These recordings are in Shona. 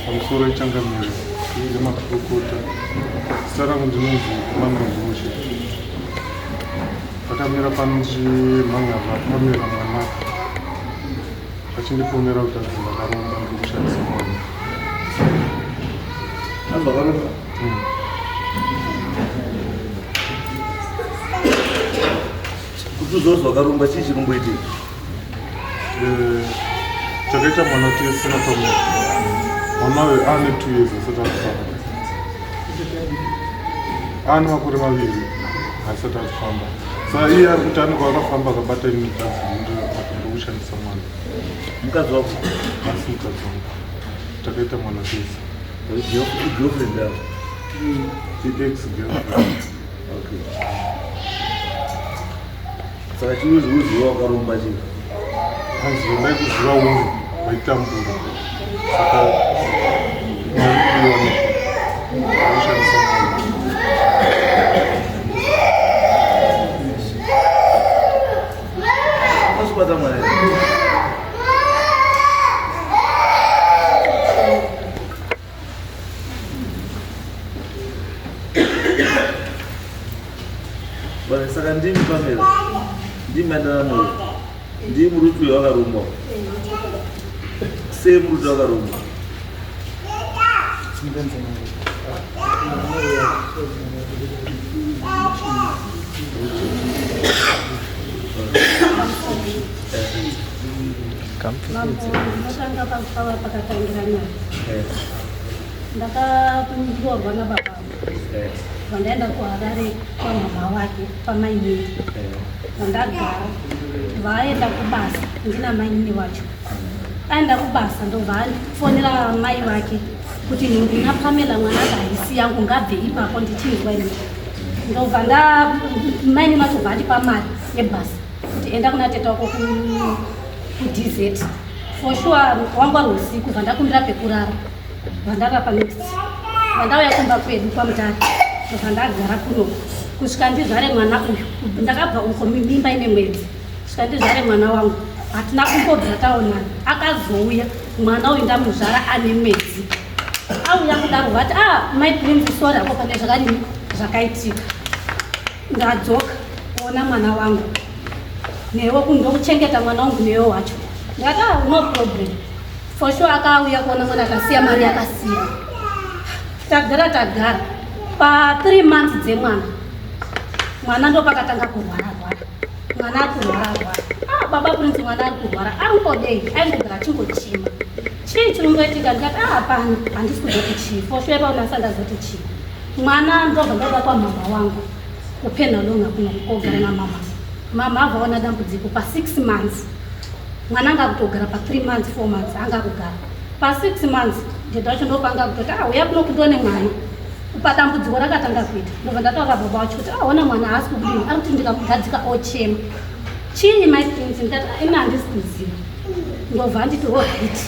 Pamusoro ichangamiro iri makurukota sarangu ndinonzi maMurume akamira panonzi mangava akamira mwanaka achindiponera kuti adzimba karomba ndikushandisa mwana kuti uzozwa karomba chii chinomboitika takaita mwana tiesina pamwe mwana we ane 2 years asati akufamba ane makore 2 asati akufamba saka iye ari kuti anenge akafamba akabata ini mukadzi ndokushandisa mwana mukadzi wako asi mukadzi wangu takaita mwana tiesa girlfriend yako ex girlfriend saka chiuziwa wakaromba chii hanzi ndai kuziva unhu vaitambura saka naipiwana akushandisa mwana masibata mwana bana saka ndimi pamela ndimi andana ndi murutu wakarumba se murutu wakarumba ndakatorwa nababa vandaenda kuHarare kwamama wake pamainini vandagara vaenda kubasa ndina maini wacho aenda kubasa ndobvafonera mai vake kuti ndina Pamela mwana haisi yangu ngabve ipapo ndichinzwa ini ndobva maini macho vandipa mari yebhasi kuti enda kuna teta wako kuDZ for sure wangwari usiku vandakumbira pekurara vandakapa next vandauya kumba kwedu kwaMutare vandagara kuno kusvika ndizvare mwana uyu ndakabva uko mimba ine mwedzi kusvika ndizvare mwana wangu hatina kumbobvira taonana akazouya mwana uyu ndamuzvara ane mwedzi auya kudaro vati my prince sorry apo pane zvakadini zvakaitika ndadzoka kuona mwana wangu newe kundokuchengeta mwana wangu newe wacho ndati no problem for sure akauya kuona mwana akasiya mari akasiya tagara pa 3 months mwana ndo pakatanga kurwara mwana akurwara baba prince mwana ari kurwara angodei aingogara chingochima chii chinomboitika ndikati hapana handisi kuda kuchii for sure paunasa ndazoti chii mwana ndobva ndauda kwamama wangu kupenhalonga kuno kogara namama abvaona dambudziko pa 6 months mwana anga kutogara pa 3 months 4 months anga kugara pa 6 months ndedha wacho ndopanga kutoti uya kuno kundone mwana patambudziko rakatanga kuita ndobva ndataura baba wacho kuti ona mwana haasi kubudini ari kuti ndikamugadzika ochema chii my prince ndikati ina handisi kuziva ndobva nditi right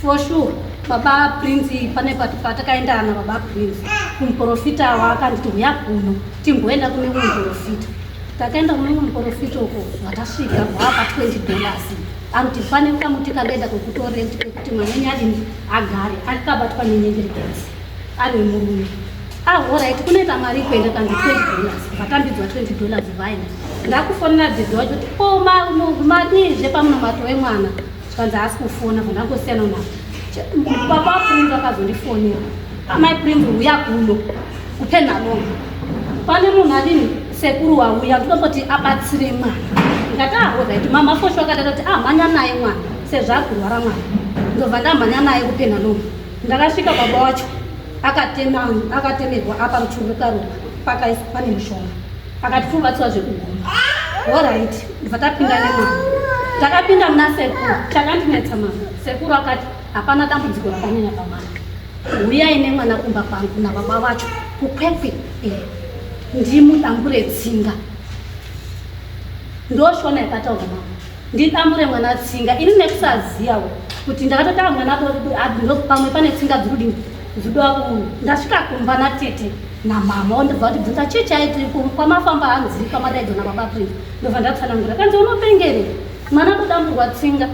for sure baba prince pane patakaendana baba prince kumuprofita wakanditi uya kuno timboenda kune muprofita takaenda kune muprofita uko vatasvika vapa $20 aruti pane kamuti kandaenda kwekutorenti kwekuti mwanenyu adini agare akabatwa nenyengerekezi ari wemurume alright kunoita mari kuenda kandi $20 vatambidzwa $20 vaina ndakufonera dzidzi wacho kuti madizve pamunomato wemwana zvikanzi haasi kufona vandangosiyana navo baba prince akazondifonera my prince uya kuno kupenhalonga pane munhu adini sekuru wauya ndinomboti abatsire mwana ndikati alright mama fosho akadata kuti mhanya naye mwana sezvo akurwara mwana ndobva ndamhanya naye kupenhalonga ndakasvika baba wacho akatemerwa apa muchurukaro pakaiswa pane mushonga akati fubatsiwa zvekuguma alright ndibva tapinda nemwana takapinda muna sekuru chakandinetsa mama sekuru akati hapana dambudziko rakanyanya pamwana uyai nemwana kumba kwangu nababa vacho kukwekwe ndimudambure tsinga ndoshona yakataura mama ndidambure mwana tsinga ini nekusaziyawo kuti ndakatota mwana pamwe pane tsinga dzirudini ndasvika kumba natete namama ondibva kuti bvunza chii chaiti kwamafamba hanzi kwamadaidzo nababa Prince ndobva ndatsanangura kanzi unopengere mwana todamburwa tsinga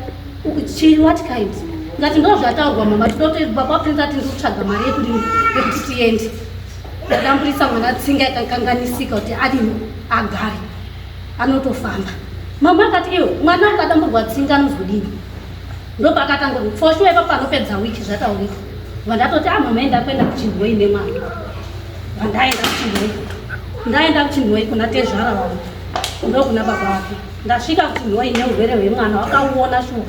what kind ngati ndo zvataurwa mama tidoti baba Prince ati ndikutsvaga mari yekuti tiende ndadamburisa mwana tsinga ikakanganisika kuti adini agare anotofamba mama akati iwe mwana akadamburwa tsinga anozodini ndopakatangoti for sure ipapo panopedza wiki zvataurika vandatoti mama enda kuenda kuchinhoi nemwana ndaenda kuchinhoi kuna tezvara wangu ndokuna baba wake ndasvika kuchinhoi neurwere hwemwana wakauona shuwa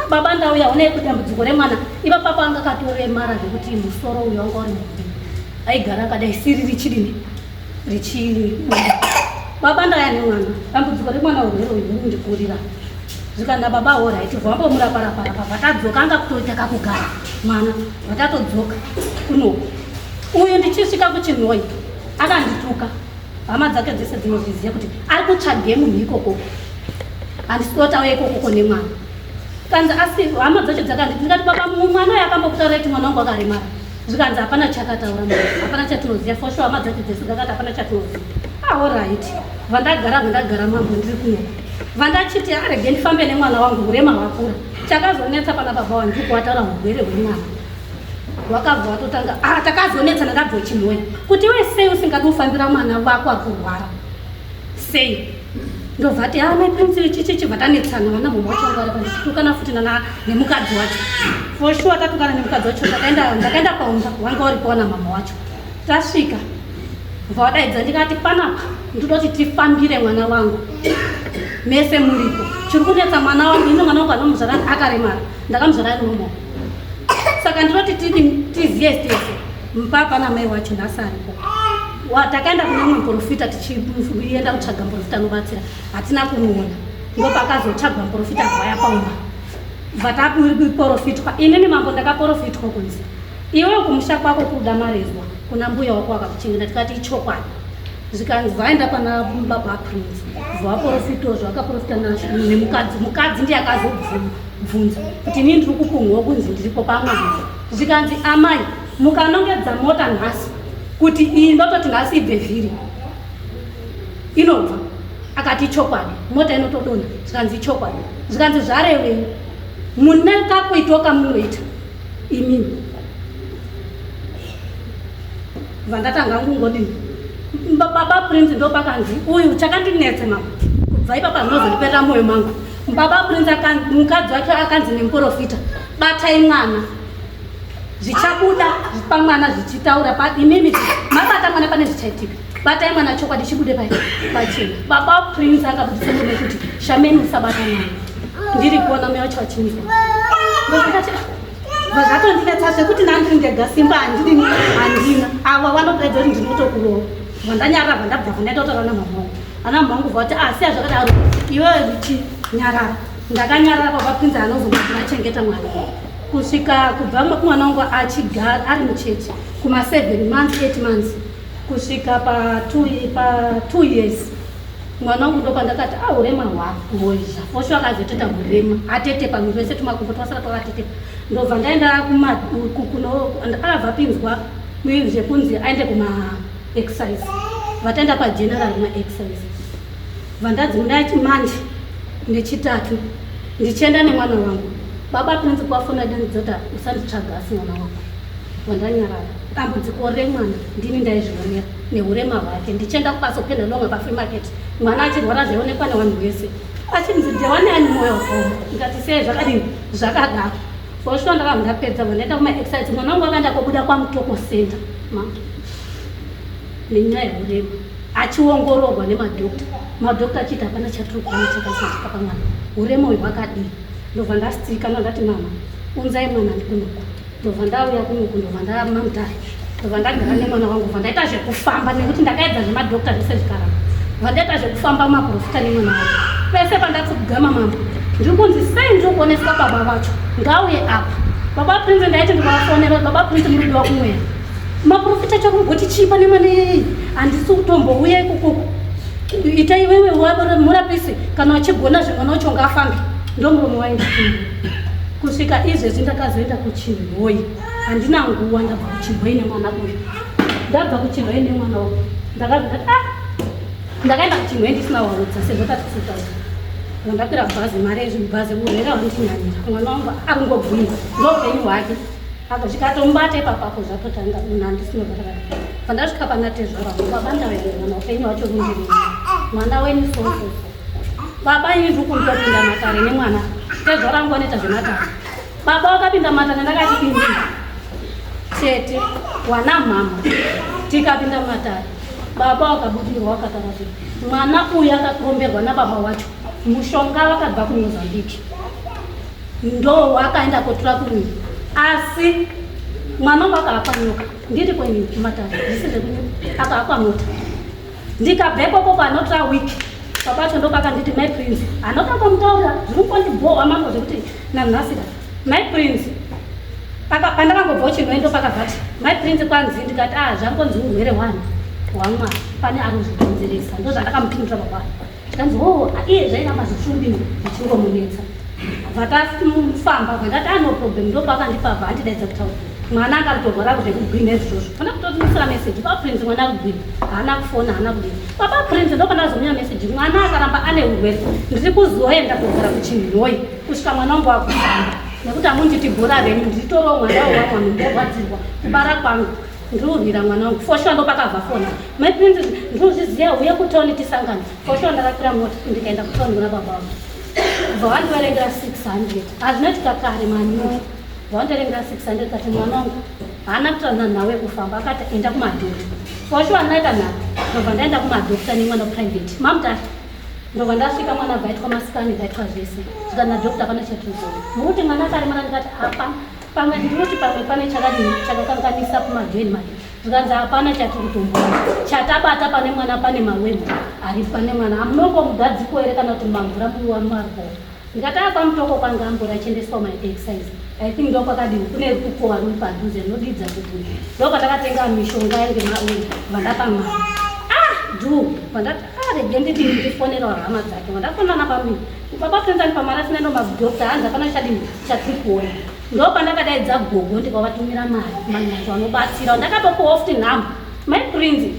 baba ndauya une kudambudziko remwana ipapapo anga katoremara zvekuti musoro uyo wanga uri muviri aigara akadai siri richidini baba ndaya nemwana dambudziko remwana urwere uyu rundikurira zvikana baba oraiti vambomuraparapara vatadzoka anga kutoita kugara mwana vatatodzoka kuno uyu ndichisvika kuchinhoi akandituka hama dzake dzese dzinozviziva kuti ari kutsvage munhu ikoko handisitotauya ikokoko nemwana kanzi asi hama dzacho dzakanditi ndikati baba mwana uyo akambokutaura kuti mwana wangu akaremara zvikanzi hapana chakataura mwana hapana chatinoziva fosho hama dzacho dzese dzakati hapana chatinoziva oraiti vandagara mambo ndiri kuno vandachiti arege ndifambe nemwana wangu urema hwakura chakazonetsa pana baba wangu ndikuwataura urwere hwemwana wakabva watotanga takazonetsa ndakabva chinhoi kuti we sei usingadi kufambira mwana wako akurwara sei ndobva ati maPrince chichi chibva tanetsana vana mama wacho wanga aripatukana futi nemukadzi wacho for sure tatukana nemukadzi wacho ndakaenda paumba wanga uripowana mama wacho tasvika bva wadaidza ndikati panapa ndinoti tifambire mwana wangu mese muripo chiri kunetsa mwana wangu ino mwana wangu anomuzvara akaremara ndakamuzvara ari nomo saka ndinoti tiziye tese mpapa namai wacho ndasaripo takaenda kune mumwe muprofita tichienda kutsvaga muprofita anobatsira hatina kumuona ndopakazotsvagwa muprofita vaya paumba vataprofitwa inini mambo ndakaprofitwa kunzi iwe kumusha kwako kuda marezwa kuna mbuya wako wakakuchengeta tikati ichokwadi zvikanzi vaenda pana baba Prince vaprofitwa zvakaprofita nemukadzi ndiye akazobvunza kuti inini ndiri kukumhwa kunzi ndiripo pamwe zvikanzi amai mukanongedza mota nhasi kuti iyi ndototi nhasi ibve vhiri inobva akati ichokwadi mota inotodonha zvikanzi ichokwadi zvikanzi zvarevei mune kakuitoka munoita imini vandatanga kungodini baba Prince ndopakanzi uyu chakandinetse mama kubva ipapa ndinozondiperera mwoyo mangu baba Prince mukadzi wake akanzi nemuprofita batai mwana zvichabuda pamwana zvichitaura imimi mabata mwana pane zvichaitika batai mwana chokwadi chibude pachena baba Prince akabudisa mune kuti shameni usabata mwana ndiri kuona mweya wacho wachinzwa ndokati vazatondinetsa zvekuti nandiri ndega simba handina ava vanopedza kuti ndinotokurova vandanyarara vandabva vandaitotaura namama ana mama vangu vati asiya zvakadaro iwewe chinyarara ndakanyarara baba Prince anozongachengeta mwana kusvika kubva mwana wangu achigara ari muchechi kuma 7 months 8 months kusvika pa 2 years mwana wangu ndopandakati urema hwahozha fosho akazoteta urema atete pamwe vese tumakumbo twasara twakatete ndobva ndaenda akabva pinzwa zvekunzi aende kuma exercise vataenda pageneral ma-exercise vandadzimudai manje nechitatu ndichienda nemwana wangu baba Prince kwafona danidzota usanditsvaga asi mwana wangu vandanyarara dambudziko remwana ndini ndaizvionera neurema hwake ndichienda kubasa kupenda longa pafree market mwana achirwara zvaionekwa nevanhu vese achinzi ndewaniani mwoyo wakaoma ndikati sei zvakadini zvakadaro foshuwa ndakabva ndapedza vandaenda kuma-exercise mwana wangu akaenda kobuda kwamutoko center nenyaya yeurema achiongororwa nemadhokta achiti hapana chatiri kuona chakasaitika pamwana urema uyu hwakadii ndobva ndastika ndati mama unzai mwana ndikunuku ndobva ndauya kunuku ndobva ndamamudhari ndobva ndagara nemwana wangu bva ndaita zvekufamba nekuti ndakaedza zvemadhokta zvese zvikaramba bva ndaita zvekufamba maprofita nemwana wangu pese pandatsogama mama ndiri kunzi sei ndiri kuoneswa baba vacho ngauye apa baba Prince ndaiti ndikafonera baba Prince murudiwa kumweya maprofita chakungoti chipa nemwana yeye handisi kutombouya ikokoko itai iwewe murapisi kana wachigona zvemwana wacho ngafambe ndomuromo waenda kusvika izvezvi ndakazoenda kuchinhoi handina nguva ndabva kuchindwa ine mwana uyu ndabva kuchindwa ine mwana uyu ndakaenda kuchindwa ndisina warudza sezvo tatisitaura ndakwira bhazi mari yezvibhazi urwere hwandinyanyira mwana wangu arungobvunza ndoupenyu hwake akazvikatombata ipapapo zvatotanga nandisinovaraa pandasvika pana tezvara baba ndavererana upenyu hwacho rundirei mwana weni sososo baba ini ndiri kundopinda matare nemwana tezvara ngonoita zvematare baba wakapinda matare ndakati pindi tete wana mama tikapinda matare baba wakabudirwa wakatarati mwana uyu akakuromberwa nababa wacho mushonga wakabva kuMozambique ndo wakaenda kotora kunyika asi mwana wakaapa nyoka ndiri kwenyu matare zvisizve akaapa mota ndikabvekoko kwanotora wiki papacho ndopakanditi my prince anotangomutaura zviri kundibhohwa mango zvekuti nanhasira my prince pandakangobva chinoendo pakabvati my prince kwanzi ndikati zvangonzi urwere hwani hwamwari pane arozvikonzeresa ndo zvandakamupindura baba zvikanzi iye zvairamba zvishumbi zvichingomunetsa vatamufamba vandati ano problem ndopakandipa bhandidaidza kutaura mwana akaritorwara zvekugwina izvozvo pana kutotumisira meseji paprince mwana akugwina haana kufona haana kudini papa prince ndopandazomira meseji mwana akaramba ane urwere ndiri kuzoenda kugara kuchinhoi kusvika mwana wangu akufamba nekuti amunditi bhora renyu ndiritoriwo mwana wawamwa ndorwadzirwa kubara kwangu ndiurwira mwana wangu foshua ndopakabva fona my prince ndinozviziva uye kutauni tisangana foshua ndakakwira mota ndikaenda kutauni kuna baba vangu bva wandiverengera 600 hazvinoitika kare maningi vandiverengera 600 kati mwana wangu haana kutaurana nawe kufamba akati enda kumadhokta foshua ndinaita nhaka ndobva ndaenda kumadhokta nemwana private mamutari ndobva ndasvika mwana bvaitwa masikani bvaitwa zvese zvikana dhokta pana chetuzoro mukuti mwana akarimana ndikati hapana pamwe ndinoti pamwe pane chakakanganisa kumajoini macho zvikanzi hapana chatiri kutomboona chatabata pane mwana pane mawembu ari pane mwana amunongomugadziko here kana kuti mamvura muwamarbo ndikati apamutoko kwanga ambora achiendeswa maexercise I think ndokwakadini kune rukukowa ruri padhuze nodidza kuti ndopandakatenga mishonga yange mauri vandapamwana vandati rege nditi ndifonera hama dzake vandafonana pamiri baba prinzani pamara sinaendo madhokta hanzi hapana chadini chatiri kuona ndopandakadaidza gogo ndikavatumira mari manyacho anobatsira ndakatopuwa futi nhamba my prince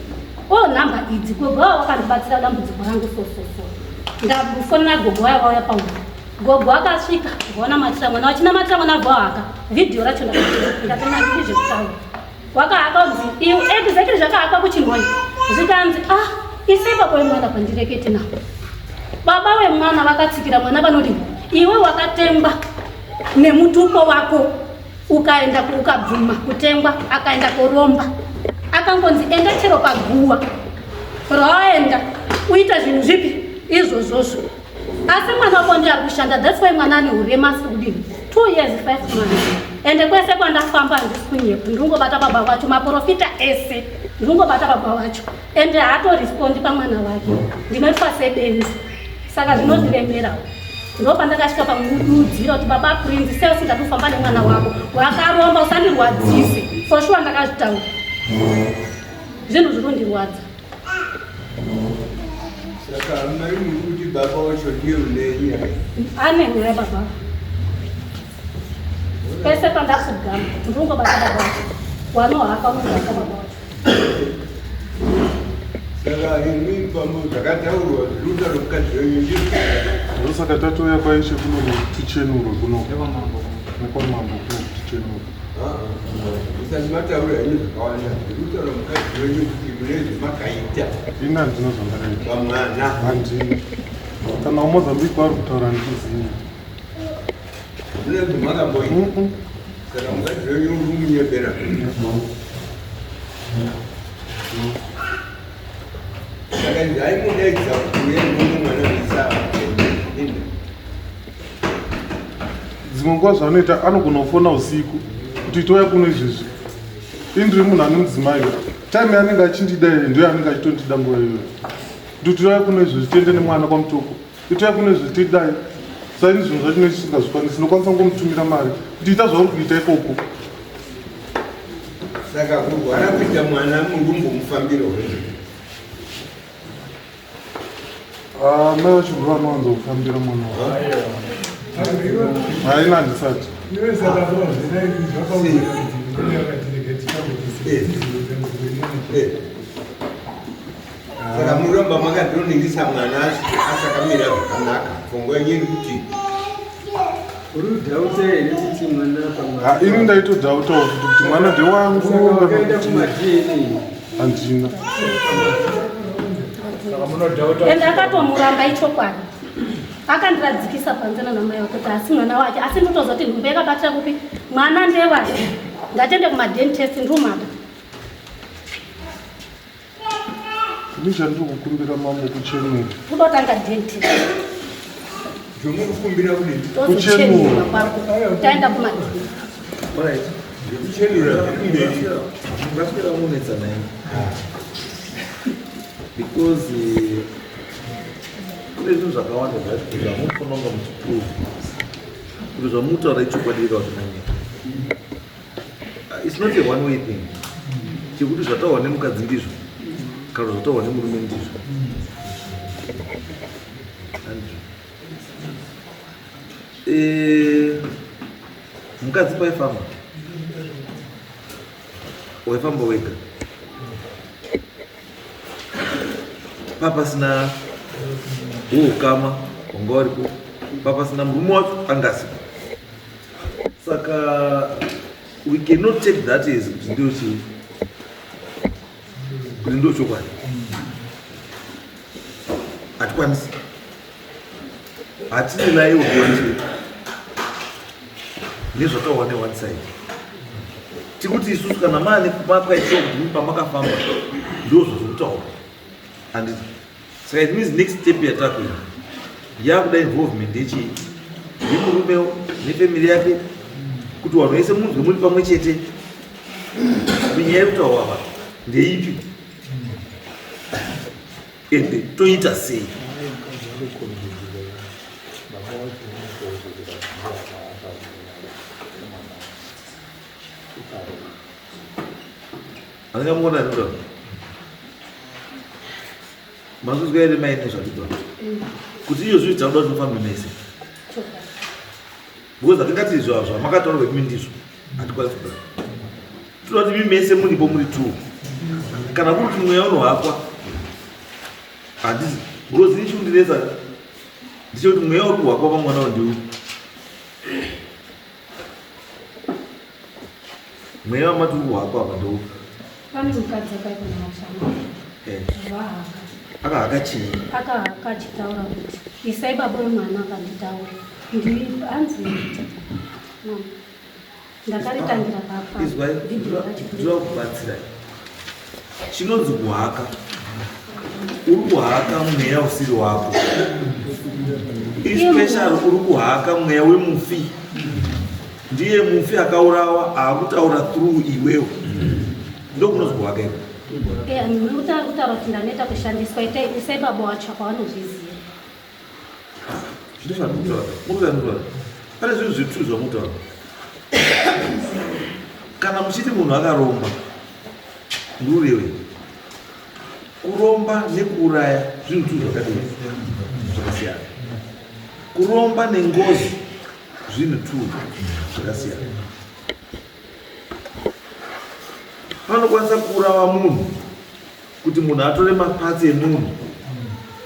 nhamba idzi gogo wavo wakandibatsira dambudziko rangu sososo ndafonera gogo waya vauya pauri gogo akasvika vaonamatira mwana wachinamatira mwana bvahaka vhidhiyo racho ndakatenda ndiri zvekutaura wakahaka kunzi iwe exactly zvakahaka kuchinhoi zvikanzi iseipa kwemwana pandireketi navo baba wemwana vakatsikira mwana vanoti iwe wakatengwa nemutupo wako ukaenda ukabvuma kutengwa akaenda koromba akangonzi enda chero paguwa rawaenda uita zvinhu zvipi izvozvozvo asi mwana wako ndi ari kushanda that's why mwana ane urema asi kudini 2 years 5 months ende kwese kwandafamba handisi kunyepa ndingobata baba vacho maprofita ese ndingobata baba vacho ende haatorespondi pamwana wake ndinoitwa sebenzi saka zvinozviremerawo ndopandakasvika pamududzira kuti baba prince sei usingadi kufamba nemwana wako wakaromba usandirwadzise foshua ndakazvitaura zvinhu zvirondirwadza saka amai kuti baba wacho ndiye unei ane mweya baba pese pandakugama ndingobata baba vacho wanohaka unobata baba vacho saka imwi pamwe zvakataurwa zviruta rokukadzi wenyu ndii ndosaka tatouya kwaishe kuno tichenuro kuno nekwamambo kuno tichenuro usati mataura henyu zvakawanda zviruta romukadzi wenyu kuti mune zvemakaita ini handinozvandakaita pamwana handini kana wamozambique vari kutaura ndikuzivi mune zvemakamboita saka mukadzi wenyu uri kumunyepera saka ndaimudaidza kuti uye mwana wesaa dzimwe nguva zvanoita anogona kufona usiku kuti touya kuno izvezvi indiri munhu anodzimai time yanenge achindida ndoyo anenge achitondida nguva iyoyo kuti touya kuno izvezvi tiende nemwana kwamutoko touya kuno izvezvi tidai saini zvinhu zvacho nesingazvikwanisi nokwanisa kungomutumira mari kuti ita zvauri kuita ikoko saka kurwara kuita mwana mungumbomufambira mai vachiguru vanowanza kufambira mwana wavo haina handisati Saka muramba makandoningisa mwana asakamira zvakanaka pfungwa yenyu iri kuti urudhauta here kuti mwana pamwana ini ndaitodhautawo kuti mwana ndewangu wakaenda kumadhiini handina ende akatomuramba ichokwadi akandiradzikisa panze nanamai wake kuti asi mwana wake asi ndotozoti nhumbi yakabatira kupi mwana ndewake ngatende kumadentist ndumada ini chandikukumbira mambo kuchenura kudotanga dentist zvomukukumbira kudini tozuchenura kwako taenda kumadentist Alright. kuchenura zvekumberi Ngapera munetsa naye. Because kune zvinhu zvakawanda zvati zvamunofanira kunge muchiprove kuti zvamutaura ichokwadi kana kuti manyika. It's not a one way thing. Chekuti zvataurwa nemukadzi ndizvo kana zvataurwa nemurume ndizvo. Mukadzi paifamba waifamba wega papasina ukama wanga waripo papasina murume wacho angasipo saka we cannot take that as kuti ndo chokwadi hatikwanisi hatine naye ugonje nezvataurwa ne-one side tikuti isusu kana mane makaitwa kuti pamakafamba ndo zvazokutaura handiti saka it means next step yatakuita yakuda involvement yemurumewo nefamily yake kuti vanhu vese munzwe muri pamwe chete kunyaya yekutaura apa ndeipi ende toita sei andingamuona ndoda mazvizwa here maine zvatidoda kuti iyo zvinhu tinoda tinofamba mese because atingati zvamakataurirwa kimi ndizvo hatikwanisi kudaro tinoda kuti mimese muripo muri two kana kuri kuti mweya unohakwa handisi because ichundinetsa ndichekuti mweya uri kuhakwa pamwana wandiu mweya wamati uri kuhakwa apa ndou pane mukadzi akaikona mashama vahaka akahaka chii akahaka achitaura kuti isai baba wemwana akanditaura hanzi ndakaritangira izwaizva kubatsira chinonzi kuhaka uri kuhaka mweya usiri wako especially uri kuhaka mweya wemufi ndiye mufi akaurawa aakutaura through iwewo ndokunonzi kuhaka iko utaura kuti ndaneta kushandiswa isai baba wacho kwavanozviziva zvino zvamutoa murikutaura pane zvinhu zvitu zvamutaura kana muchiti munhu akaromba ndiurewe kuromba nekuuraya zvinhu tu zvakasiyana kuromba nengozi zvinhu tu zvakasiyana panokwanisa kuurawa munhu kuti munhu atore mapatsi emunhu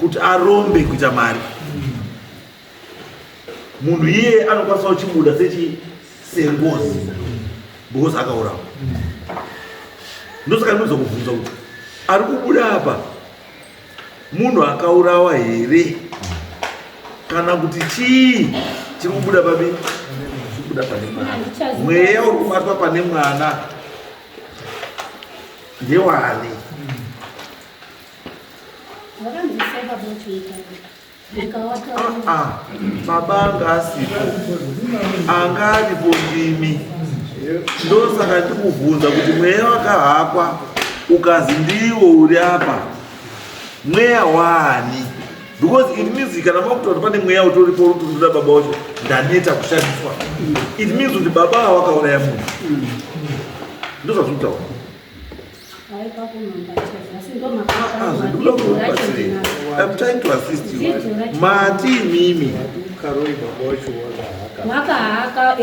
kuti arombe kuita mari munhu iye anokwanisa kuchibuda sengozi because akaurawa ndosaka ndinoza kubvunza kuti ari kubuda apa munhu akaurawa here kana kuti chii chiri kubuda papi chikubuda pane mwana mweya uri kubatwa pane mwana ndewani baba anga asipo anga aripo ndimi ndosaka ndikubvunza kuti mweya wakahakwa ukazi ndiwo uri apa mweya wani because it means kana makuti pane mweya utoripo urutunduda baba wacho ndaneta kushandiswa it means kuti baba wakauraya munhu ndozvazvitaura I'm trying to assist you. Mati mimi. Wakahaka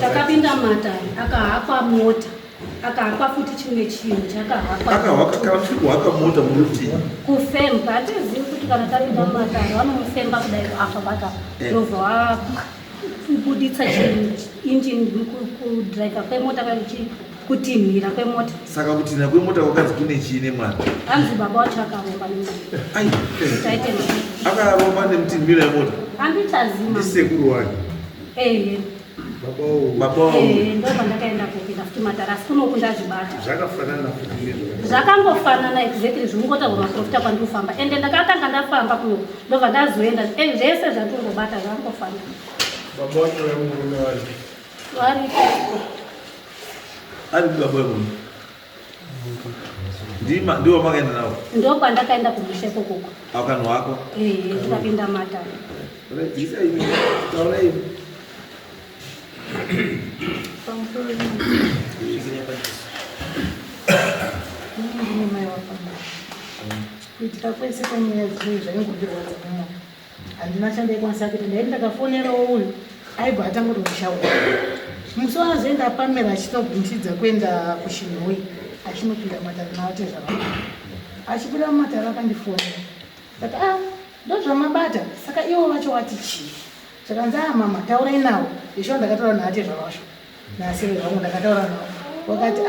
takapinda matari akahakwa mota akahakwa futi chimwe chinhu akahwaka mota muruti kufemba hatizivi kuti kana tapinda mumatare vanomufemba kudai akabata ndobva vabuditsa injini kudhiraivha kwemota kutinhira kwemota. Saka kutinhira kwemota kwakanzi kune chiine mwana hanzi baba wacho akaromba akaromba nemutinhira yemota handitazima ndisekuru wake ndopandakaenda kupinda futi matara asi kunoku ndazvibata zvakangofanana exactly zvinongotaurwa maprofita kwandinofamba ende ndakatanga ndafamba kunoku ndobva ndazoenda zvese zvatongobata zvangofanana. Baba wacho eMurume vari ari baba wemunhu ndiwo makaenda nawo ndokwandakaenda kumushe kokoko akanhu wako ndikapinda matara kuitika kwese kwanyaya dzimwe zvaingodirwadza mumwe handina chandaikwanisa kuti ndaiti ndakafonerawo uyu aibva atanga kutomushaura musi wazoenda apamera achinogumishidza kuenda kushinhoi achinopinda matara naate zvavaa achipinda mumatara akandifonera saka ndozvamabata saka ivo vacho wati chii zvakanzi mama taurai nawo izvo ndakataura naate zvavazvo nasevera vamwe ndakataura nawo wakati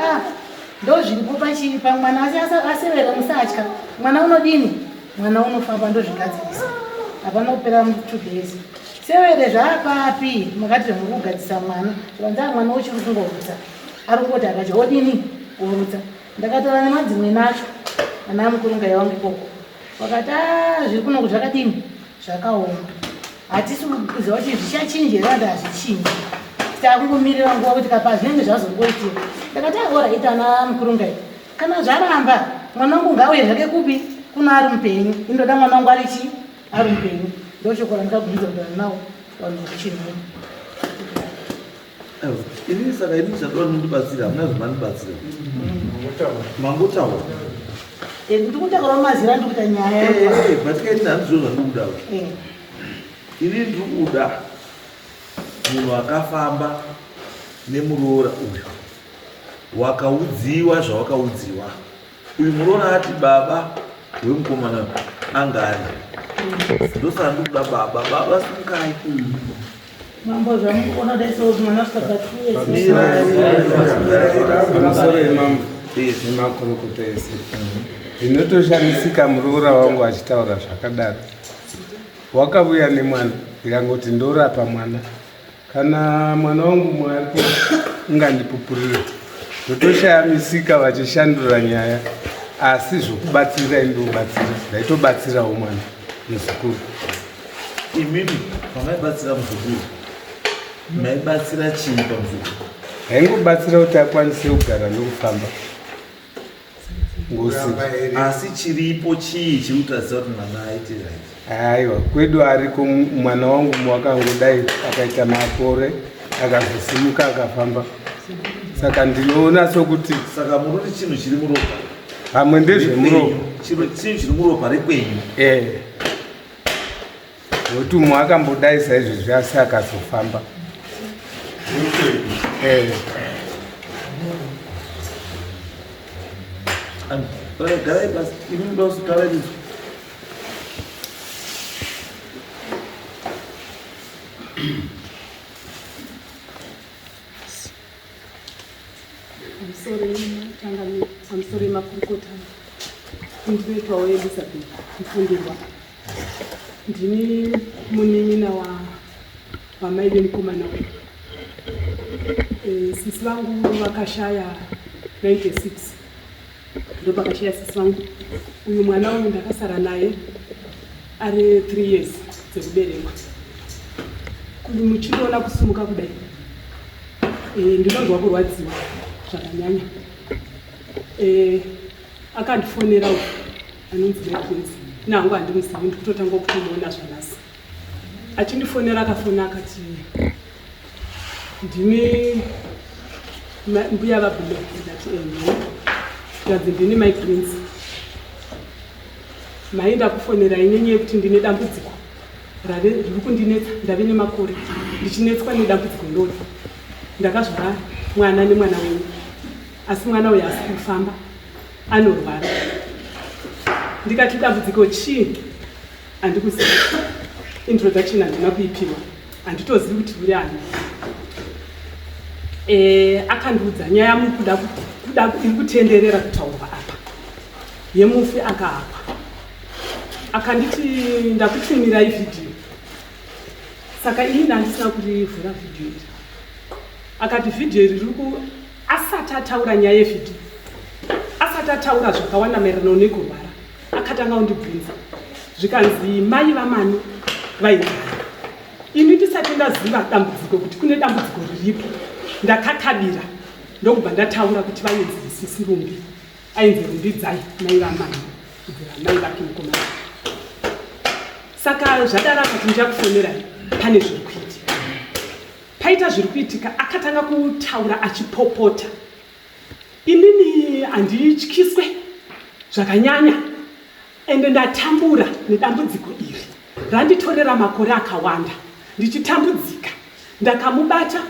ndozviripo pachii pamwana asi asevera musatya mwana unodini mwana unofamba ndozvigadzirisa hapana kupera 2 days severe zvaapapi makati muri kugadzisa mwana zvakanzi mwana uchiri kungorutsa ari kungoti akacha odini kurutsa ndakataura nemadzimwe nacho ana mukurunga yawangu ikoko wakati zviri kunoku zvakadini zvakaoma hatisi kuziva kuti zvichachinji here vanti hazvichinji takungomirira nguva kuti kapa zvinenge zvazongoitika ndakati oraita ana mukurunga iyi kana zvaramba mwana wangu ngauye zvake kupi kuna ari mupenyu indoda mwana wangu ari chii ari mupenyu ndochokora ndikabvunza kudana nawo vanhu vekuchinhoi ini saka ini zvatoda nondibatsira hamuna zvamandibatsira mangotaura ndikutaurawo mazira ndikuita nyaya batikaini handizvo zvandikudawo ini ndiri kuda munhu akafamba nemuroora uyu wakaudziwa zvawakaudziwa uyu muroora ati baba wemukomana angari ndosaka ndikuda baba simukai mambo zvamukuona daiso mwana pamusoro emambo nemakurukota ese ndinotoshamisika muroora wangu achitaura zvakadaro wakauya nemwana ndikangoti ndorapa mwana kana mwana wangu mwaripo ungandipupurira ndotoshamisika vachishandura nyaya asi zvokubatsira indobatsira ndaitobatsirawo mwana muzukuru imimi pamaibatsira muzukuru maibatsira chii pamuzukuru haingobatsira kuti akwanise kugara nokufamba ngousiku asi chiripo chii chirikutaridza kuti mwana aite aiwa kwedu ariko mwana wangu wakangodai akaita makore akazosimuka akafamba saka ndinoona sokuti saka muroti chinhu chiri muropa pamwe ndezvemuropa chinhu chiri muropa rekwenyu nokuti umwe akambodai saizvozvi asi akazofamba garai basi ini ndositaura izvi pamusoro yemakurukota ndinoitwawo Elizabeth Mfundirwa ndini munin'ina wamai vemukomana sisi vangu vakashaya 96 ndo vakashaya sisi vangu uyu mwana uyu ndakasara naye ari 3 years dzekuberekwa muchiona kusumuka kudai ndinonzwa kurwadziwa zvakanyanya akandifonera anonzi Prince nangu handimuzivi ndikutotanga kumuona zvanhasi achindifonera akafona akati ndini mbuya vabhulo ndati ndanzi ndini my Prince mai ndakufonera inyenyaya yekuti ndine dambudziko riri kundinetsa ndave nemakore ndichinetswa nedambudziko ndori ndakazvara mwana nemwana wenyu asi mwana uyu asi kufamba anorwara. Ndikati dambudziko chii? Handikuziva. Introduction handina kuipiwa, handitozivi kuti uri ani. Akandiudza nyaya iri kutenderera kutaurwa apa yemufi akaapa. Akanditi ndakutumirai vhidhiyo, saka ini handisina kurivhura vhidhiyo iri. Akati vhidhiyo iri asati ataura nyaya yevhidhiyo, asati ataura zvakawanda maererano nekurwara, akatanga kundibvunza zvikanzi mai vamani vairwara. Ini ndisati ndaziva dambudziko kuti kune dambudziko riripo, ndakakabira ndokubva ndataura kuti vainzi Sisi Rumbi, ainzi Rumbidzai mai vamani kubvira mai vake mukomana. Saka zvadaro akati ndichakufonerai, pane zviri kuitika. Paita zviri kuitika, akatanga kutaura achipopota. Inini handityiswe zvakanyanya, ende ndatambura nedambudziko iri randitorera makore akawanda ndichitambudzika. Ndakamubata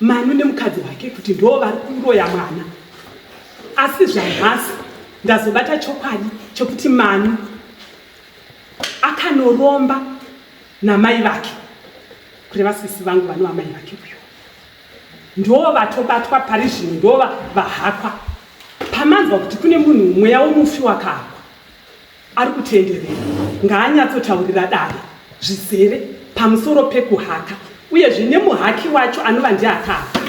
Manu nemukadzi wake kuti ndo vari kuroya mwana, asi zvanhasi ndazobata chokwadi chokuti Manu akanoromba namai vake, kureva sisi vangu vanova mai vake uyo. Ndo vatobatwa pari zvino, ndo vahakwa. Pamanzwa kuti kune munhu mweya womufi wakaakwa ari kutenderera, ngaanyatsotaurira dare zvizere pamusoro pekuhaka, uyezve nemuhaki wacho anova ndiye akaaka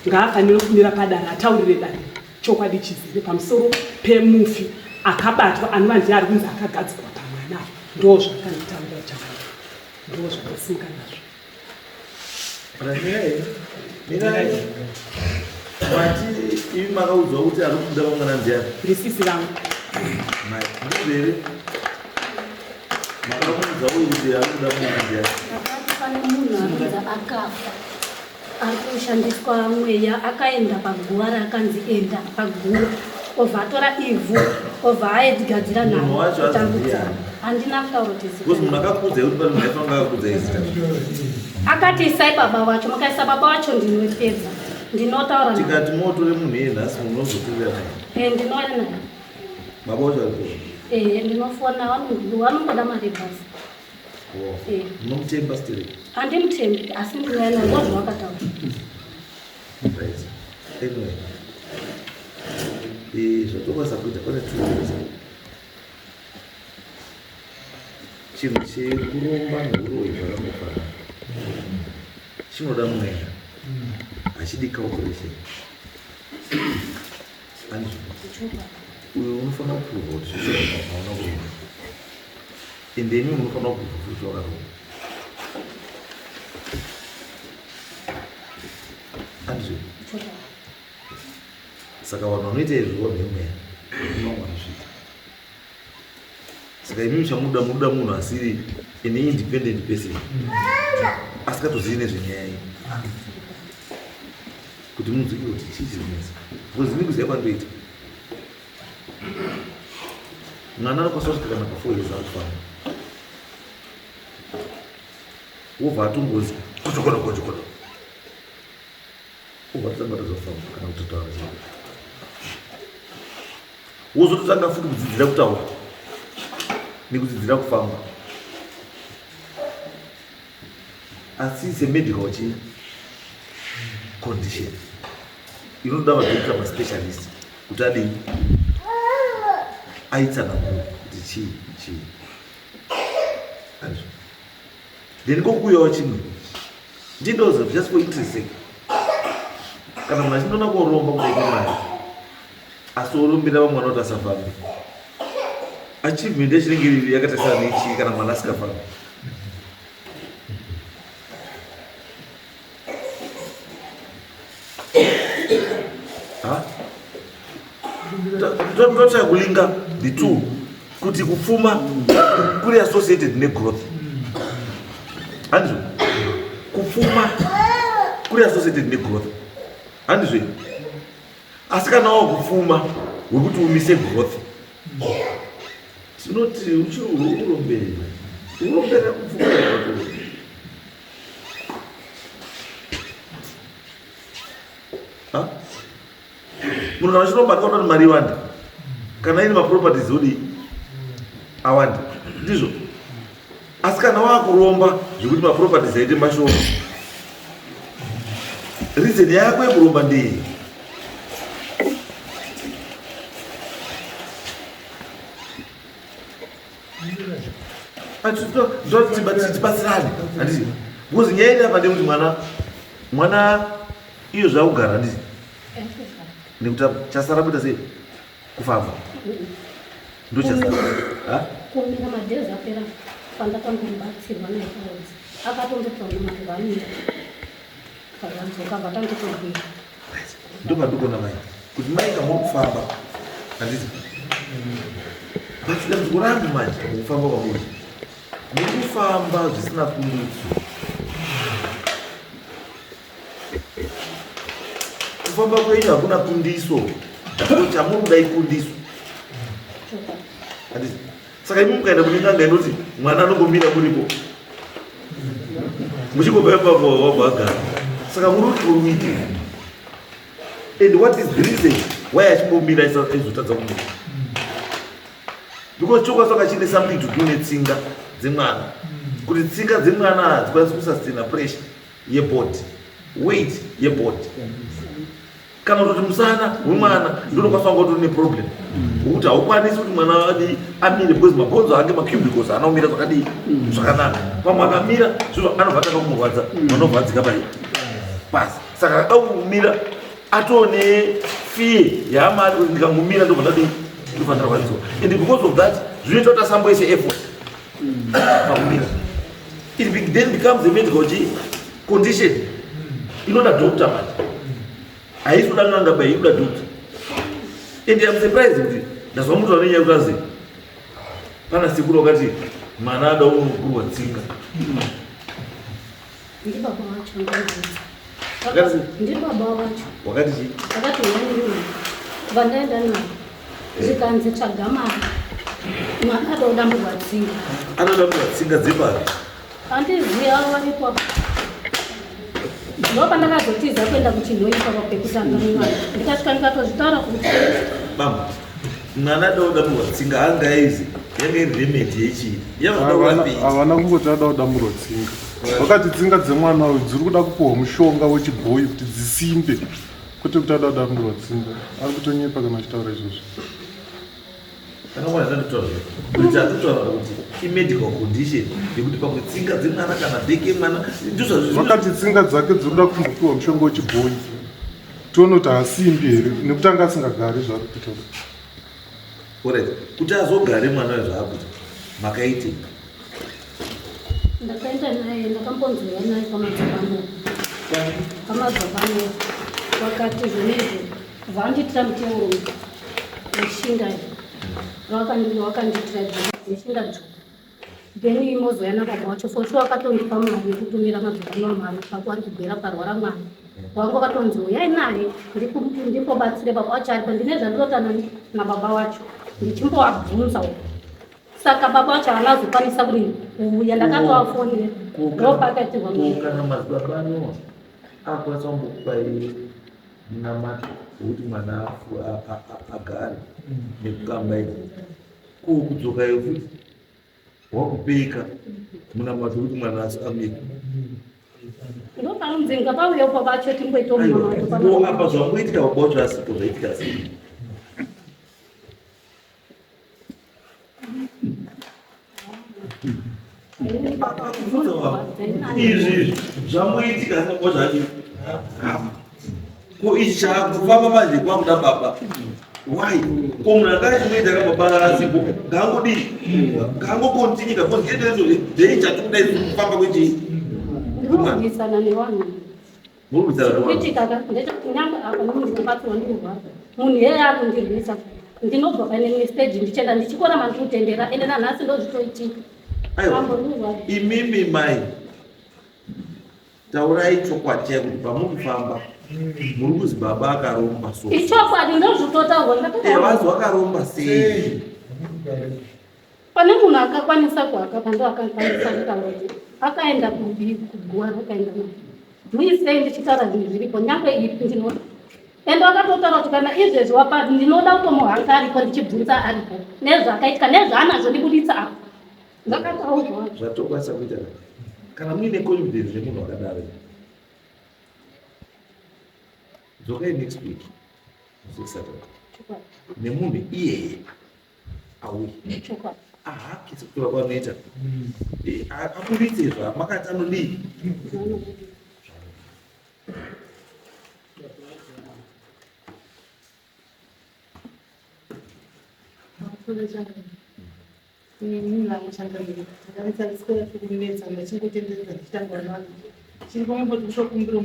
ngaafanire kumira padare ataurire dare chokwadi chizere pamusoro pemufi akabatwa anova ndiye ari kunzi akagadzikwa pamwana. Ndo zvakanditaurira chavangu, ndo zvakasimuka nazvo. Mirai, wati ivi makaudzwa kuti ari kuda vamwana ndiani? Risisi vangu. Ndizvere makamuudza uyu kuti ari kuda vamwana ndiani? Akati pane munhu anonzi akafa, ari kushandiswa mweya, akaenda paguva rakanzi enda paguva, obva atora ivhu, obva aedzigadzira navo kutambudzana. Handina kutaura kuti zita. Kuti munhu akakuudzai kuti pane munhu aifanira akakuudzai zita? Akati isai baba vacho, mukaisa baba vacho ndinopedza, ndinotaura naye. Tikati motore munhu yenhasi munhu unozoturira naye? Ndinouya naye. Baba vacho ari ndinofona, vanongoda mari basi. Munomutemba still? Handimutembi, asi ndinouya naye, ndozvawakataura. Anyway, zvatokwanisa kuita pane tuza chinhu chekuromba neuroyi zvakangofanana, chinoda mweya, hachidi calculation. Uyo unofanira kuprova kuti hauna kuromba, ende imi munofanira kuprova kuti wakaromba. Andizvo? Saka vanhu vanoita izvo nemweya unomwanazvita. Saka imi muchamuda munhu asiri an independent person, asikatozivi nezvenyaya iyi, kuti munzwike kuti chii chiri kunetsa. Because ini kuziva kwandoita, mwana anokwanisa kusvika kana pa4 years akufamba, wobva atongozi kochokodo kochokodo, wobva atotanga tozofamba kana kutotaura chii, wozototanga futi kudzidzira kutaura nekudzidzira kufamba. Asi it's a medical condition. Inoda madokita maspecialist kuti adini aitsanangura kuti chii. Then kokuuyawo chimwe ndindoza just for interest sake, kana munhu achinoona koromba kudaike mari asi orombera vamwana kuti asafambe, achievement yachinenge iri yakatasana nechii kana mwana asikafambi? Totaya kulinga the two kuti kupfuma kuri associated negrowth. Handizvo? Kupfuma kuri associated negrowth. Handizvo? Asi kana wakupfuma wekuti umise growth, tinoti uchiri urombera kupfuma. munhu vachinobatwa kuti mari iwanda kana ine maproperties odi awanda ndizvo. Asi kana wakuromba zvekuti maproperties aite mashoma, reason yako yekuromba ndei? Tibatsirane handiti, because nyaya ine apa ndekuti mwana iyo zvakugara handiti, nekuti chasara kuita sei kufamba ndochasara kumira madhezi apera pandakangomubatsirwa naikaudzi akatondotaura mavanira pavanzoka vatangotobvira ndopandikona mai kuti mai kamuri kufamba handiti basi dambudziko rangu manje kufamba kwamuri mukufamba zvisina kundiso. Kufamba kwenyu hakuna kundiso, kuti hamuri kudai kundiso handiti. Saka imi mukaenda kuninganga inoti mwana anongomira muripo muchingobva ipapo wabhagara. Saka muri kuti uite, and what is the reason why achimbomira aizotadza kumira? Because chokasaka chine something to do netsinga dzemwana, kuti tsinga dzemwana hadzikwanisi kusustain pressure yebody, weight yebody. Kana kuti musana wemwana ndinokwanisa kungotori neproblem wokuti haukwanisi kuti mwana amire, because mabhonzo ake macubicles anaomira zvakadii zvakanaka. Pamwe akamira zvino anobva atanga kumurwadza, anobva adzika pasi. Saka akumira atone fear yaamari kuti ndikangomira ndobva ndadii ndofanira kwaniso, and because of that zvinoita kuti asamboise effort pakumira. It then becomes a medical condition inoda doctor manje, haisuda n'anga bai inoda doctor. And I'm surprised kuti ndazwa mutu anenya kutazi pana siku lokati mwana ada unogurwa tsinga. Ndi baba wacho ndi baba wacho wakati chii akati wani vandaenda nayo zikanzi tsvaga mari mwana adodamburwa tsinga. Anodamburwa tsinga dzepari? Handiziva wanipo ndopandakazotiza kuenda kuchinhoipa pekutanga mwana ndikasvika ndikatozvitaura kuti bamba mwana adodamburwa tsinga angaizi yanga iri remedi yechii havana kungoti ada kudamburwa tsinga, vakati tsinga dzemwana uyu dziri kuda kupiwa mushonga wechibhoyi kuti dzisimbe, kwete kuti ada kudamburwa tsinga. Ari kutonyepa kana achitaura izvozvo. Ndatotaura kuti imedical condition yekuti pamwe tsinga dzemwana kana bheke mwana vakati tsinga dzake dzinoda kumbopiwa mushonga wechibhoyi tione kuti haasimbi here, nekuti anga asingagari zvaari kutaura. Alright, kuti azogare mwana wezvaakuti makaitei? ndakaenda naye ndakambonzwira naye pamadzapano vakati zvinezvi vanditira muteuro weshinda wakanditira zeshinda dzvuku, then imozoyana baba wacho fosi wakatondipa mari yekutumira madzapano mari pakuari kugwera parwara mwana wangu wakatonzi uyai naye ndimbobatsire baba wacho aripo, ndine zvandinotana nababa wacho ndichimbovabvunza. Saka baba wacho havazokwanisa kuti uya ndakatoafonere ndopakaitirwa kana madzibaba ano akwanisa kumbokupai munamato wekuti mwana agare nekukambaini kukudzoka yokuti wakupeka munamato wekuti mwana amire ndopanonzinga pauyepo vacho timboitomumato apa zvangoitika baba wacho asipo zvaitika sei? Izvi zvamuitika sako zvacho ko ichi chakufamba manje kwakuda baba why ko munhu akachimoita kababa asipo ngangodii ngangokontinyika ko ndiendezo ndeichatikudai kufamba kwechii ndinourwisana nevanhu murikudzana kuitikanyanga apa nomuzibatsirwa ndikurwara munhu yeye akundirwisa ndinobva pane stage ndichenda ndichikona mandikutendera ende nanhasi ndozvitoitika. Imimi mai taurai chokwadi chaikuti pamukufamba muri kuzi baba akaromba so ichokwadi ndozvitotaurwa wakaromba sei? pane munhu akakwanisa kuhakapa ndo akakwanisa kutaura kuti akaenda kugwara akaenda muisei ndichitaura zvinhu zviripo nyange ipi ndinoona ende wakatotaura kuti kana izvezvi wapa ndinoda kutomuhanga aripo ndichibvunza aripo nezvakaitika nezvaanazodibuditsa apo ndakataurwa zvatokwanisa kuita kana muine confidence nemunhu wakadaro dzokai next week nemunhu iyeye auyi ahaki sekutora kwanoita abuditsezva makati anodii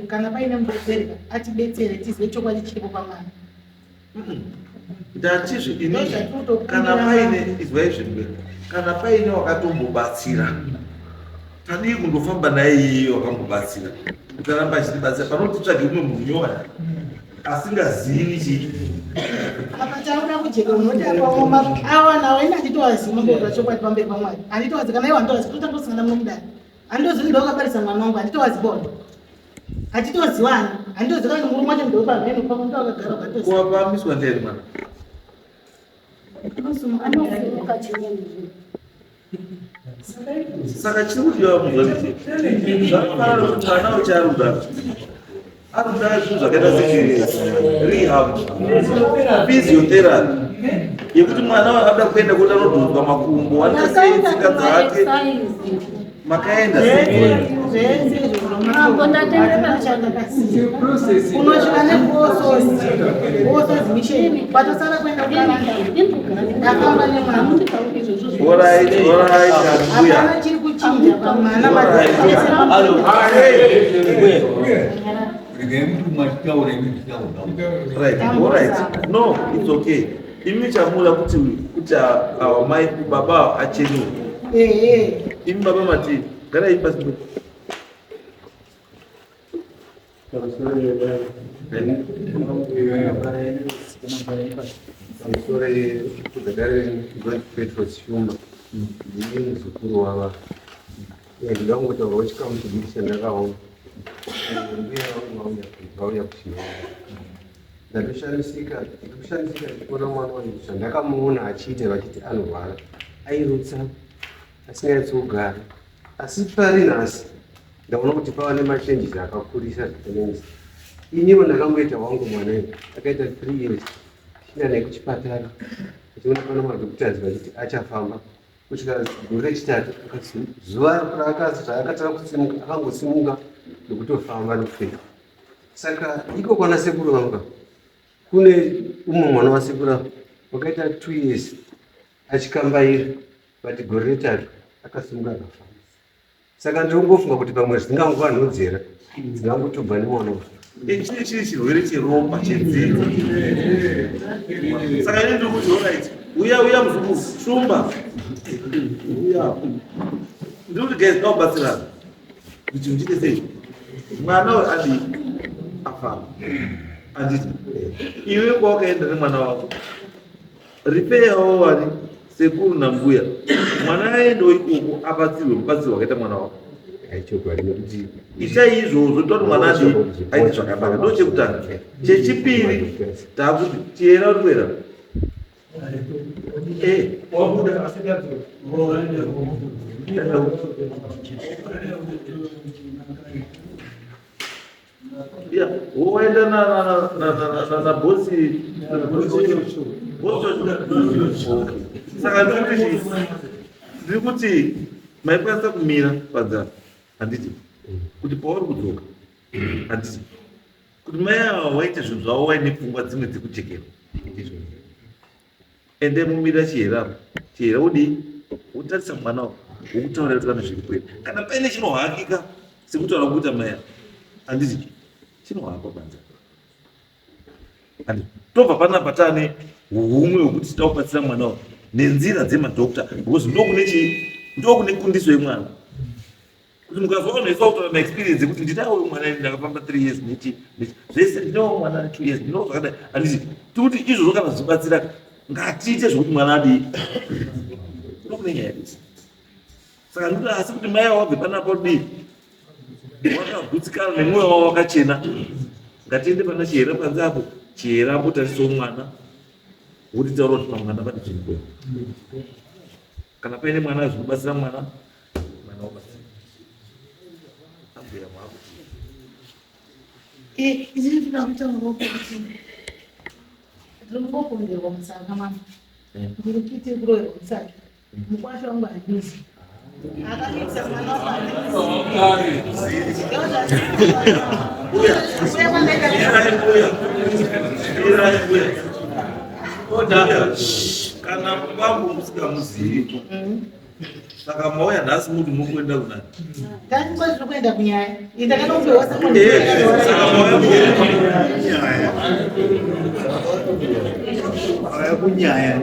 kana paine mubetsereka atibetsere tizive chokwadi chiripo pamwana ndatizve ini kana paine izvaizvimbe kana paine wakatombobatsira tadii kundofamba naye iyeyo wakambobatsira ukaramba achitibatsira panotitsvage umwe munyowani asingazivi chii apa taura kujeka unotapama awa nawo ina achitowaziva mabota chokwadi pamberi pamwari handitowazi kana iwo handitowazi kutotambosangana munomudari handitozivi ndo wakabarisa mwana wangu handitowazi bodo hatitozivani handitoziva kuti murume wacho ndo pamheno pamwe ndo wakagara ukatoziva kuwapamiswa nderi mwana saka chiri kudiwa muzvazviti zvakafanana kuti mwana ucharuda aruda zvinhu zvakaita serehab physiotherapy yekuti mwana akuda kuenda kuti anodhonzwa makumbo anasei tsika dzake makaenda unosvika nekosozi misheni patosara kuenda kukarandakamba nemwana chiri kuchinja pamwana right no it's okay imi chamula kuti awamai baba achenu imi baba mati gara ipasi Sore kudadare Petro Shuma ndiri muzukuru wava ndangotaura wachikamuchibudisa ndakaona mbuya vangu vauya kuchinoa ndatoshandisika ndichiona mwana wangu zvandakamuona achiita vachiti anorwara airutsa asingaitsogara asi pari nhasi ndaona kuti pava nemachenjis akakurisa zvakanenzi iniwo ndakamboita wangu mwana akaita 3 years china nekuchipatara achiona pana madhokutazi vachiti achafamba kusvika gore rechitatu zuva raakatara kusimuka akangosimuka nekutofamba nekufeka saka iko kwana sekuru vanga kune umwe mwana wasekuru wakaita 2 years achikambaira but gore retatu akasimuka akafamba saka ndirongofunga kuti pamwe dzingangovanhodzera dzingangotobva nemwana chii chiri chirwere cheropa chenzira saka ine ndiri kuti orit uya muzukuru shumba uya ndiri kuti guys nakubatsirana kuti muchite sei mwana adi afamba anditi iwe kwawakaenda nemwana wako ripeyawo wani sekuru nambuya mwana aendewo ikoko abatsirwe mubatsiri wakaita mwana wako itai izvozvo toti mwana adi aite zvakanaka ndo chekutanga chechipiri takuti tiyera uri kuera woenda nabhosi saka ndiri kuti maikwanisa kumira panzara handiti kuti pauri kudzoka handiti kuti mai ava waite zvinhu zvavo waine pfungwa dzimwe dzekuchekera ende mumira chiherapo chihera udii wotarisa mwana wako wokutaura kuti kana zviri kuenda kana paine chinohakika sekutaura kuita mai ava handiti chinohakwa panzara handiti tobva panapa taane humwe hwekuti titakubatsira mwana wako nenzira dzemadhokta because ndokune kundiso yemwana kuti mukazoona ifa kutora maexperience kuti ndinawo mwana ndakafamba 3 years nechi zvese ndinawo mwana 2 years ndinawo zvakadai handiti tikuti izvozvo kana zvibatsira ngatiite zvokuti mwana adii ndokune nyaya idzi saka ndikuti asi kuti mai wabve panapo dii wakagutsikana nemwoyo wavo wakachena ngatiende pana chihera panze apo chera mbotarisa mwana wotitaura kuti pamwana pane chirikuya kana paine mwana zvinobatsira mwana obatsira abhuya mwakuti izvi ndinoda kutaurawo kuti ndinombopomberwa musaka mama ndiri kuite kuroverwa musaka mukwasha wangu handisi akaisa mwana kana kwambo musikamuzivi saka mauya nhasi muti mukuenda kunani ndandikwazi kuenda kunyaya ndakanopewa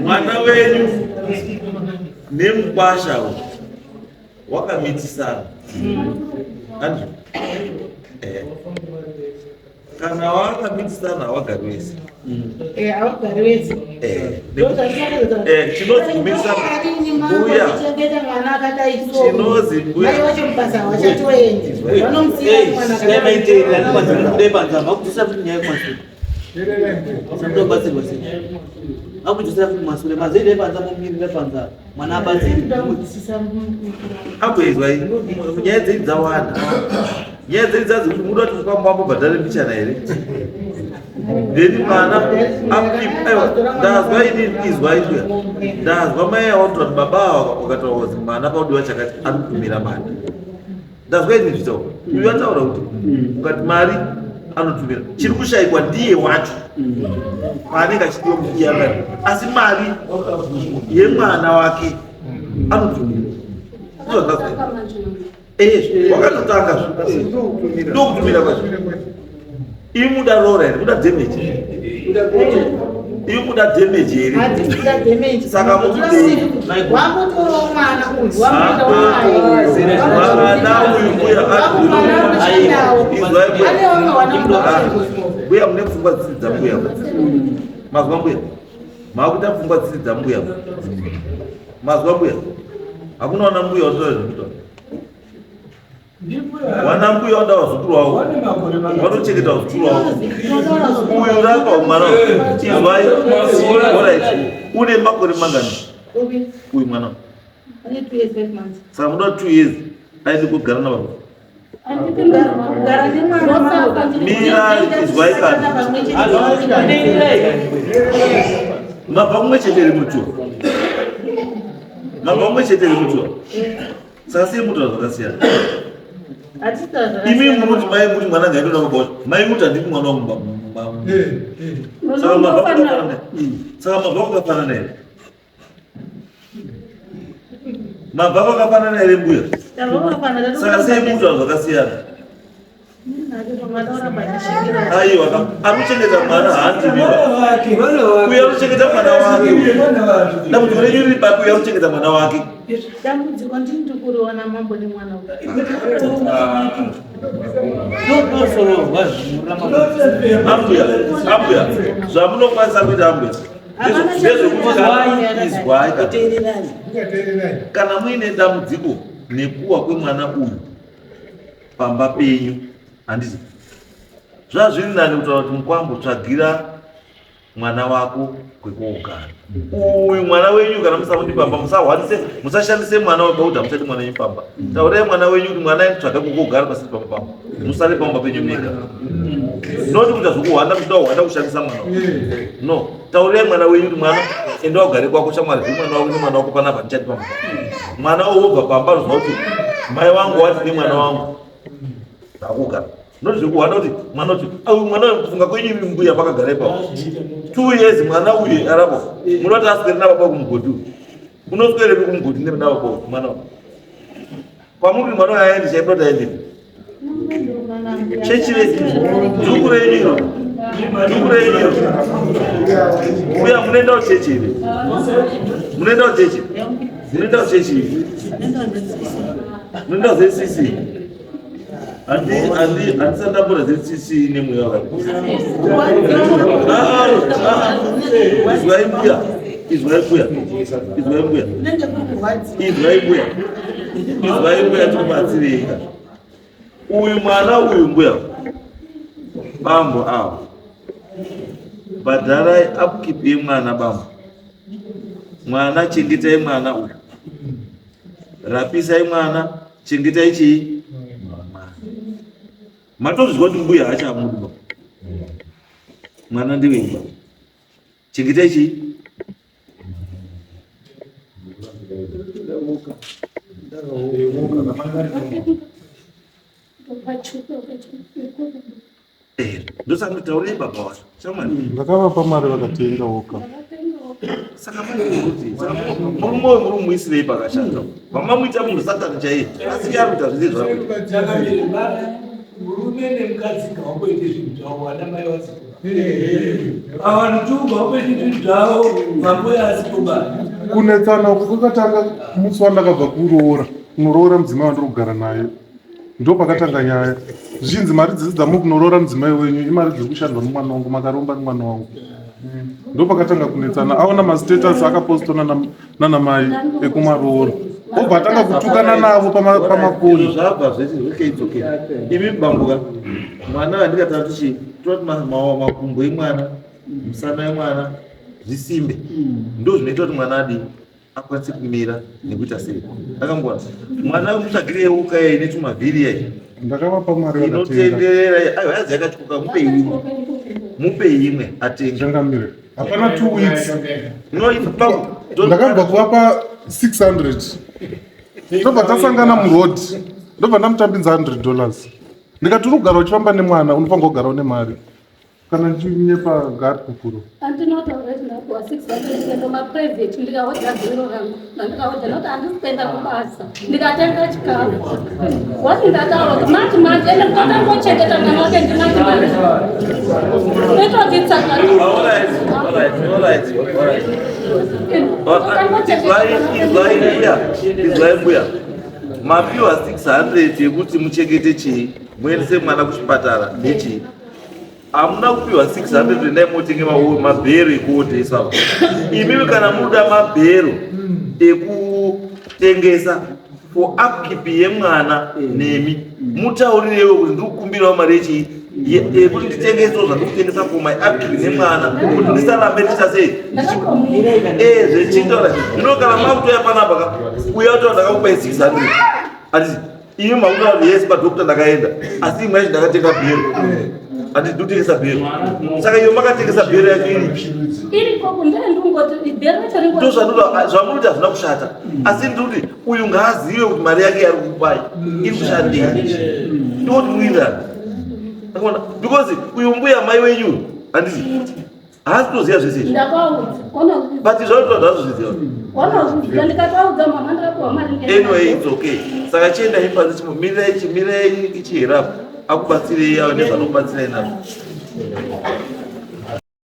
mwana wenyu nemukwasha wakamitisana andrew kana wakamitisana awagari wese awagari wese chinozi kumitisana mbuya chinozi mbuya abwezwai nyaya dzei dzawanda nyaya dzei dzazi kuti muda kuti kwambambobhadhare mbichana here ndeni mwana ndazwa inini izwai kuya ndazwa mai awatora kuti baba wakataura kuti mwana paudiwa chakati ari kutumira mari ndazwa inini zvitaura uyu ataura kuti ukati mari anotumira chiri kushayikwa ndiye wacho paanenge achidiwa muiyangani asi mari yemwana wake anotumira wakatotanga ndokutumira kwacho ii muda rora here muda damage ii muda damage here saka mutudei mwana uyu mbuya mune pfungwa dziri dzambuya mazwa mbuya maakuita pfungwa dziri dzambuya mazwa mbuya hakunaona mbuya watoazvikuta wana mbuya wada wazukuru wavo vanochengeta wazukuru wavo uyu rapa mwana izwai une makore mangani uyu mwana saka muda 2 years aende kugara navavo mira izwai kana mabva mumwe chete rimutua mabva mumwe chete rimutua saka sei mutua zvakasiyana imi muruti mai muti mwana ngaitoda kubausha mai muti handiti mwana wangu saka mabva kwakafanana here mabva kwakafanana here mbuya saka sei mutua zvakasiyana aiwa anochengeta mwana haandiviva uyo anochengeta mwana wake dambudziko renyu riri papi uyo anochengeta mwana wake dambudziko ndini kuroona mambo nemwana ambuya zvamunokwanisa kuita ambuya ndezvekuizwai kana muine dambudziko nekuwa kwemwana uyu pamba penyu handiti zvazviri nani kutaura kuti mukwambo tsvagira mwana wako kwekogara uyu mwana wenyu kana musamuti pamba musahwanise musashandise mwana wekauda musati mwana wenyu pamba taurai mwana wenyu kuti mwana tsvaga kwekogara pasiri pamba pamba musare pamba penyu mega noti kuita zvokuhwanda kuchida kuhwanda kushandisa mwana wako no taurai mwana wenyu kuti mwana enda wagare kwako shamwari zvi mwana wako nemwana wako panapa ndichati pamba mwana wobva pamba anoziva kuti mai wangu wati nemwana wangu akugara noti zvekuhwanda kuti mwana kuti uyu mwana kufunga kwenyu mbuya pakagara ipapo 2 years mwana uyu arapo munoti aswere nababa kumugodi uyu unoswerepi kumugodi nababa mwana kwamuri mwana uyu aendi chaiboti aendi chechireti dhuku renyu uya munoendawo chechi here munoendawo chechi munoendawo chechi munoendawo zecc handisandambura zecc nemweya wakati izwai mbuya tikubatsirika uyu mwana uyu mbuya bambo avo bhadharai upkeep yemwana bamba, mwana chengetai mwana uyu, rapisai mwana, chengetai chii mwana. Matozvizwa kuti mbuya haachamudi baba, mwana ndiwenyu baba, chengetai chii. Ndosaka nditaurei baba wacho shamwari, ndakavapa mari vakatenga woka. saka murume muri muisirei pakashanda vamamuita munhu satani chaiye, asi yaruita zvese zvavo. Murume nemukadzi ngavamboite zvinhu zvavo, vana mai vasikobara. Avanhu tu vamboite zvinhu zvavo, mamboya asikobara. Kunetsana uku kwakatanga musi wandakabva kuroora mudzimai wandiri kugara naye, ndo pakatanga nyaya. Zvinzi mari dzisi dzamukunorora mudzimai wenyu imari dziri kushandwa nomwana wangu, makaromba nomwana wangu. Ndo pakatanga kunetsana. Aona mastatus akapostwa nanamai ekumaroora, obva atanga kutukana navo pamafoni. Zvabva zvese zvikaidzoke imi bambuka mwana wandikataura tichi toti makumbo emwana, musana wemwana zvisimbe, ndo zvinoita kuti mwana adi akwanise kumira nekuita sei. Akambona mwana mutsvagire uka ine tumavhiri yai, ndakavapa mari inotenderera hazi yakatyoka, mupei imwe atenge. zvangamire hapana 2 weeks Ndakabva ndakabva kuvapa 600, ndobva tasangana muroad, ndobva ndamutambidza $100. Ndikati uri kugara uchifamba nemwana unofanira kugara une mari, kana ndinyepa gari kukuru. Andinotaura kuti ndakuwa 600 kuenda maprivate, ndikahodha zero rangu ndandikahodha nokuti handisipenda kubasa, ndikatenga chikafu. Wati ndataura kuti mati ende kotangochengeta mwana wake ndinati mari itodzitsakati izwai mbuya, mapiwa 600 yekuti muchengete chii, muendese mwana kuchipatara ndechii. Hamuna kupiwa 600 endai motenge mabhero ekuotesa. Imimi kana muda mabhero ekutengesa for upkeep yemwana nemi, mutaurirewo kuti ndiri kukumbirawo mari yechii yekuti nditengesewo zvandikutengesa for my upkeep nemwana, kuti ndisarambe ndichasei zvechitaura. Zvino kana makutoya panapa uya kuti ndakakupai 600 atisi imi makuta kuti yes padhokta ndakaenda, asi imwe yacho ndakatenga bhero ati ndotengesa bhero. Saka iyo makatengesa bhero yake iri zvamunoita hazvina kushata, asi ndikuti uyu ngaazive kuti mari yake yari kukupai iri kushandei, ndoti muindani. Because uyu mbuya mai wenyu handisi haasi kutoziva zvese izvi, but zvaunoita zvazozviziva. Anyway, it's okay. Saka chienda ipanze chimirai ichiherapo akubatsirei avo nezvanokubatsirai nazvo.